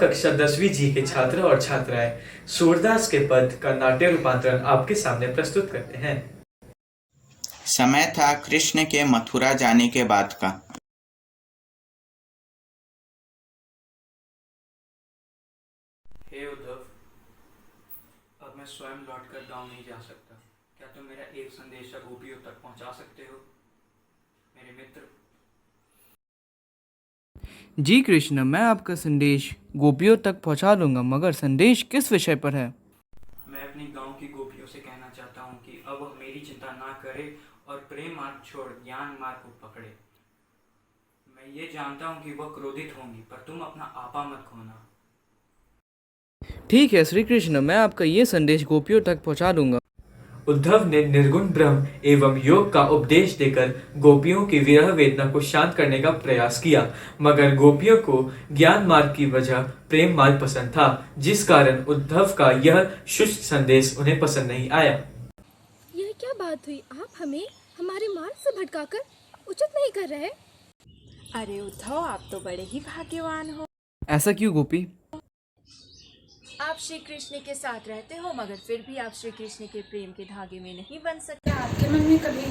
कक्षा 10वीं जी के छात्र और छात्राएं सूरदास के पद का नाट्य रूपांतरण आपके सामने प्रस्तुत करते हैं। समय था कृष्ण के मथुरा जाने के बाद का। हे उद्धव, अब मैं स्वयं लौटकर गांव नहीं जा सकता। क्या तुम मेरा एक संदेशा गोपियों तक पहुंचा सकते हो, मेरे मित्र? जी कृष्ण, मैं आपका संदेश गोपियों तक पहुंचा दूंगा, मगर संदेश किस विषय पर है? मैं अपनी गांव की गोपियों से कहना चाहता हूं कि अब वह मेरी चिंता ना करे और प्रेम मार्ग छोड़ ज्ञान मार्ग को पकड़े। मैं ये जानता हूं कि वह क्रोधित होंगी, पर तुम अपना आपा मत खोना। ठीक है श्री कृष्ण, मैं आपका ये संदेश गोपियों तक पहुंचा दूंगा। उद्धव ने निर्गुण ब्रह्म एवं योग का उपदेश देकर गोपियों की विरह वेदना को शांत करने का प्रयास किया, मगर गोपियों को ज्ञान मार्ग की वजह प्रेम मार्ग पसंद था, जिस कारण उद्धव का यह शुष्क संदेश उन्हें पसंद नहीं आया। यह क्या बात हुई? आप हमें हमारे मार्ग से भटकाकर उचित नहीं कर रहे। अरे उद्धव, आप तो बड़े ही भाग्यवान हो। ऐसा क्यों गोपी? आप श्री कृष्ण के साथ रहते हो, मगर फिर भी आप श्री कृष्ण के प्रेम के धागे में नहीं बन सकते। आपके मन में कभी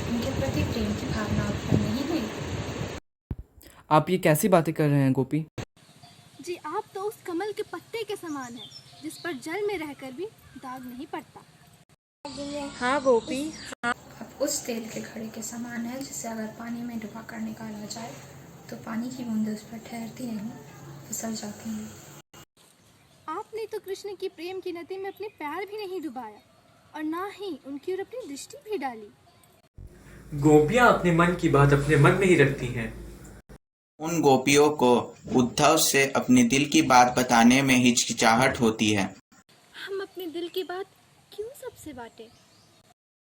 उनके प्रति प्रेम की भावना उत्पन्न नहीं हुई? आप ये कैसी बातें कर रहे हैं गोपी? जी, आप तो उस कमल के पत्ते के समान हैं, जिस पर जल में रहकर भी दाग नहीं पड़ता। हाँ गोपी, अब उस तेल के घड़े के समान है, जिसे अगर पानी में डुबा कर निकाला जाए तो पानी की बूंदें उस पर ठहरती नहीं, फिसल जाती हैं। आपने तो कृष्ण की प्रेम की नदी में अपने पैर भी नहीं डुबाया और ना ही उनकी ओर अपनी दृष्टि भी डाली। गोपियां अपने मन की बात अपने मन में ही रखती हैं। उन गोपियों को उद्धव से अपने दिल की बात बताने में हिचकिचाहट होती है। हम अपने दिल की बात क्यों सबसे बांटे?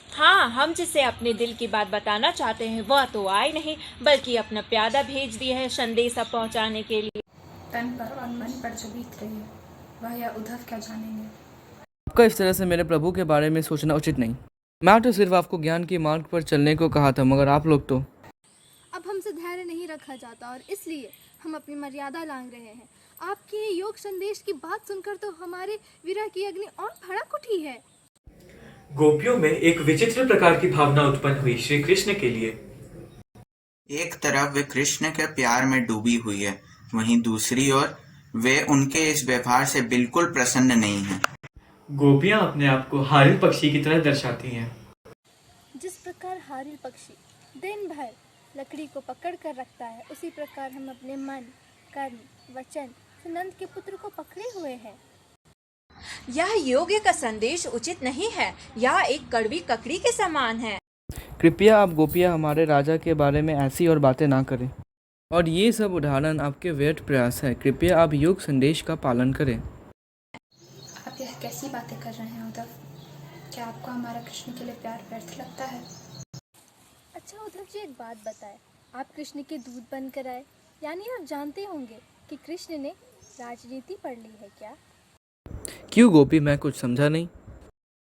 हाँ, हम जिसे अपने दिल की बात बताना चाहते हैं वह तो आए नहीं, बल्कि अपना प्यादा भेज दिया है संदेशा पहुंचाने के लिए। तन पर और मन पर जो बीत रही है वह या उद्धव क्या जानेंगे। आपका इस तरह से मेरे प्रभु के बारे में सोचना उचित नहीं। मैं तो सिर्फ आपको ज्ञान के मार्ग पर चलने को कहा था, मगर आप लोग तो। अब हमसे धैर्य नहीं रखा जाता और इसलिए हम अपनी मर्यादा लांघ रहे हैं। आपके योग संदेश की बात सुनकर तो हमारे विरह की अग्नि और भड़क उठी है। गोपियों में एक विचित्र प्रकार की भावना उत्पन्न हुई श्री कृष्ण के लिए। एक तरफ वे कृष्ण के प्यार में डूबी हुई है, वहीं दूसरी ओर वे उनके इस व्यवहार से बिल्कुल प्रसन्न नहीं हैं। गोपियां अपने आप को हारिल पक्षी की तरह दर्शाती हैं। जिस प्रकार हारिल पक्षी दिन भर लकड़ी को पकड़ कर रखता है, उसी प्रकार हम अपने मन, कर्म, वचन से नंद के पुत्र को पकड़े हुए हैं। यह योग्य का संदेश उचित नहीं है, यह एक कड़वी ककड़ी के समान है। कृपया आप गोपियाँ हमारे राजा के बारे में ऐसी और बातें ना करें, और ये सब उदाहरण आपके व्यर्थ प्रयास है। कृपया आप योग संदेश का पालन करें। आप यह कैसी बातें कर रहे हैं उद्धव? क्या आपको हमारा कृष्ण के लिए प्यार व्यर्थ लगता है? अच्छा उद्धव जी, एक बात बताएं, आप कृष्ण के दूध बनकर आए, यानी आप जानते होंगे कि कृष्ण ने राजनीति पढ़ ली है क्या? क्यों गोपी, मैं कुछ समझा नहीं।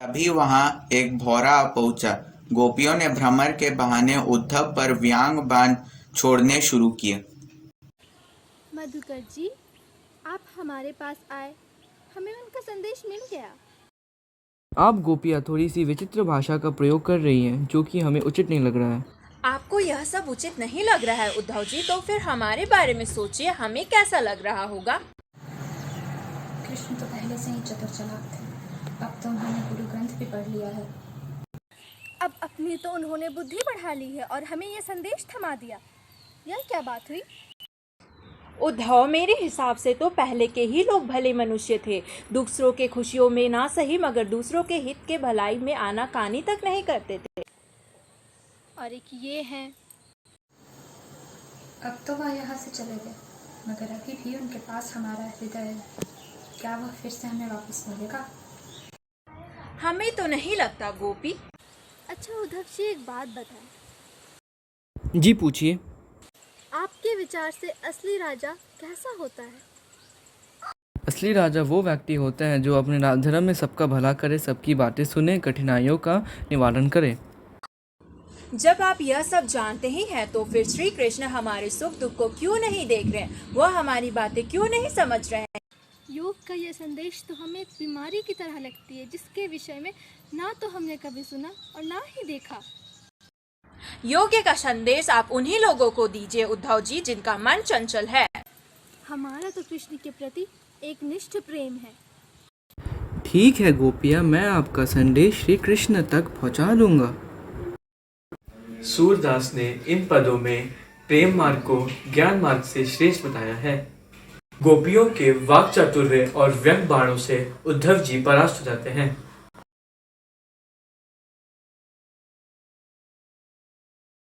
तभी वहां एक भौरा आ पहुंचा। गोपियों ने भ्रमर के बहाने उद्धव पर व्यंग बाण छोड़ने शुरू किए। मधुकर जी, आप हमारे पास आए, हमें उनका संदेश मिल गया। आप गोपियाँ थोड़ी सी विचित्र भाषा का प्रयोग कर रही हैं, जो कि हमें उचित नहीं लग रहा है। आपको यह सब उचित नहीं लग रहा है उद्धव जी, तो फिर हमारे बारे में सोचिए, हमें कैसा लग रहा होगा। कृष्ण तो पहले से ही चतुर चालाक थे, अब तो उन्होंने गुरु ग्रंथ भी पढ़ लिया है। अब अपनी तो उन्होंने बुद्धि बढ़ा ली है और हमें ये संदेश थमा दिया। यह क्या बात हुई? उद्धव, मेरे हिसाब से तो पहले के ही लोग भले मनुष्य थे। दूसरों के खुशियों में ना सही, मगर दूसरों के हित के भलाई में आनाकानी तक नहीं करते थे। और एक ये हैं। अब तो वह यहाँ से चले गए, मगर अभी भी उनके पास हमारा हृदय है। क्या वह फिर से हमें वापस मिलेगा? हमें तो नहीं लगता गोपी। अच्छा उद्धव जी, एक बात बताएं, जी पूछिए। आपके विचार से असली राजा कैसा होता है? असली राजा वो व्यक्ति होता है जो अपने धर्म में सबका भला करे, सबकी बातें सुने, कठिनाइयों का निवारण करे। जब आप यह सब जानते ही हैं, तो फिर श्री कृष्ण हमारे सुख दुख को क्यों नहीं देख रहे हैं? वह हमारी बातें क्यों नहीं समझ रहे हैं? योग का यह संदेश तो हमें एक बीमारी की तरह लगती है, जिसके विषय में ना तो हमने कभी सुना और ना ही देखा। योग का संदेश आप उन्हीं लोगों को दीजिए उद्धव जी जिनका मन चंचल है। हमारा तो कृष्ण के प्रति एक निष्ठ प्रेम है। ठीक है गोपियाँ, मैं आपका संदेश श्री कृष्ण तक पहुंचा दूंगा। सूरदास ने इन पदों में प्रेम मार्ग को ज्ञान मार्ग से श्रेष्ठ बताया है। गोपियों के वाक चातुर्य और व्यंग बाणों से उद्धव जी परास्त हो जाते हैं।